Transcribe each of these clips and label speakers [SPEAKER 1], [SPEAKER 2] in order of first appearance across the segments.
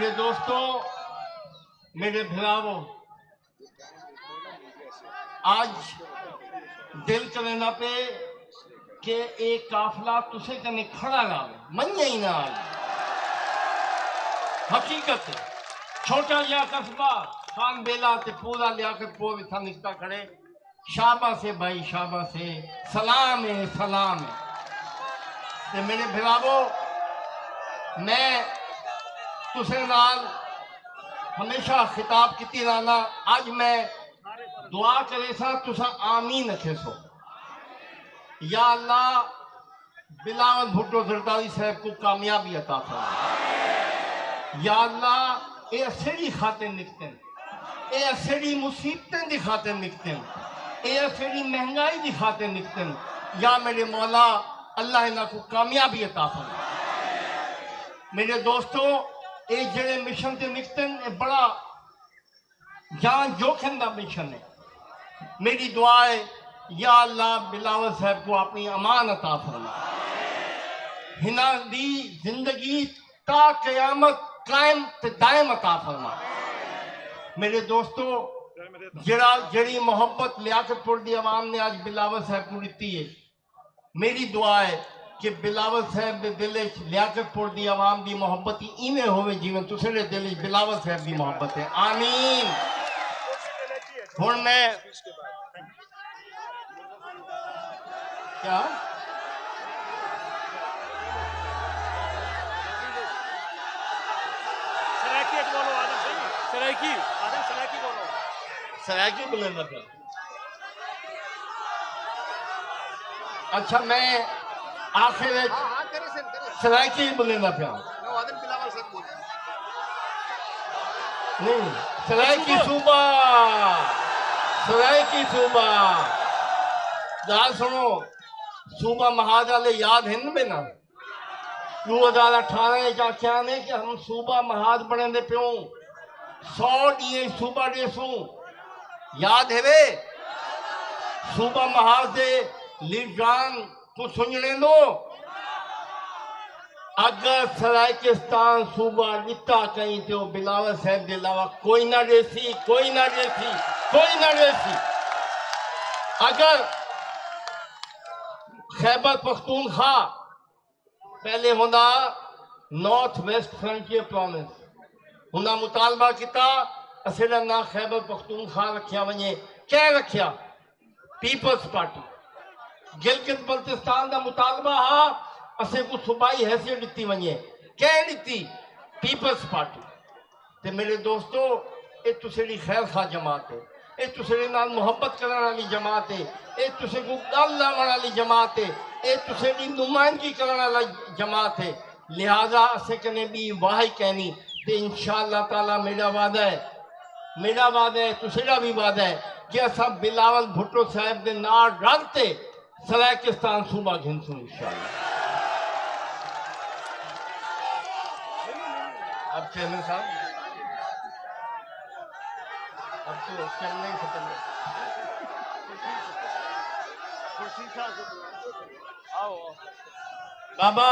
[SPEAKER 1] मेरे दोस्तों, मेरे भरावों, आज दिल करना पे कि एक काफिला तुसे कने खड़ा लावे मन्ने ही ना आई। हकीकत है, छोटा लिया कस्बा खान बेला ते पूरा लियाकत पो विथा निकता खड़े। शाबा से भाई, शाबा से, सलाम है, सलाम है। ते मेरे भरावो, मैं तुसे नाल हमेशा खिताब की राना। आज मैं दुआ करे सा तुसा आमीन रखे सो। या अल्लाह बिलावल भुट्टो जरदारी साहब को कामयाबी अता फरमा। या अल्लाह ये असड़ी खाते निकते, ये असड़ी मुसीबतें दिखाते निकते, ये असड़ी महंगाई दिखाते निकते। या मेरे मौला अल्लाह इन्हां को कामयाबी अता फरमा। मेरे दोस्तों, ये जेड़े मिशन से निकते ये बड़ा जान जोखिम का मिशन है। मेरी दुआ है या अल्लाह बिलावल साहब को अपनी अमान अता फरमा। हिना दी जिंदगी ता कयामत कायम ते दायम अता फरमा। मेरे दोस्तों, जड़ी मोहब्बत लियाकतपुर दी आवाम ने आज बिलावल साहब को दी है, मेरी दुआ है कि बिलावल साहब के दिल लियाकतपुर दी आवाम की मोहब्बत इवें होवे जिवें तुसाडे दिल बिलावल साहब की मोहब्बत है। आमीन। हुण मैं क्या सरायकी बोलेंदा फिर? अच्छा, मैं आखिर सरायकी बोलेंदा फिर नहीं, सरायकी सूबा, सरायकी सूबा। गाल सुनो, सूबा महाज वाले याद है ना? 2018 आख्या ने कि हम सूबा महाज बने दे प्यो 100 डी सूबा डेसू याद है वे? सूबा महाज दे लीडरान को सुनने दो। अगर सरायकिस्तान सूबा दिता कहीं तो बिलावल साहब के अलावा कोई ना देसी, कोई ना देसी, कोई ना देसी। अगर खैबर पख्तूनख्वा पहले होना नॉर्थ वेस्ट फ्रंटियर प्रोविंस, हुना मुतालबा किया असें ना खैबर पख्तूनख्वा रखिया वने। क्या रखिया? Peoples party. गिलगित बल्तिस्तान का मुतालबा हा असें को सूबाई हैसियत दी वने। क्या दी? Peoples party. ते मेरे दोस्तों, ये तुसेडी खैर खा जमात है, ये तुसेडे नाल मुहब्बत करने वाली जमात है, ये तुसे को गल लाने वाली जमात है, ये तुसेडी नुमाइंदगी करने वाला जमात है। लिहाजा असें कने भी वाही कहनी ते इंशाअल्लाह ताला मेरा वादा है, मेरा वादा है, तुसेडा भी वादा है कि असा बिलावल भुट्टो साहब के नाल रलते सरायकिस्तान सूबा घिनसू इंशाअल्लाह। अब चेयरमैन साहब, अब तो चलने ही खत्म है। बाबा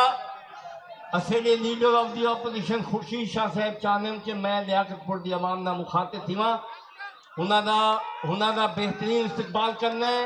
[SPEAKER 1] असेले leader of the opposition Khurshid Shah साहब चाहते कि मैं लियाकतपुर दी आवाम ना मुखातिब थी, हुना दा बेहतरीन इस्तकबाल करना है।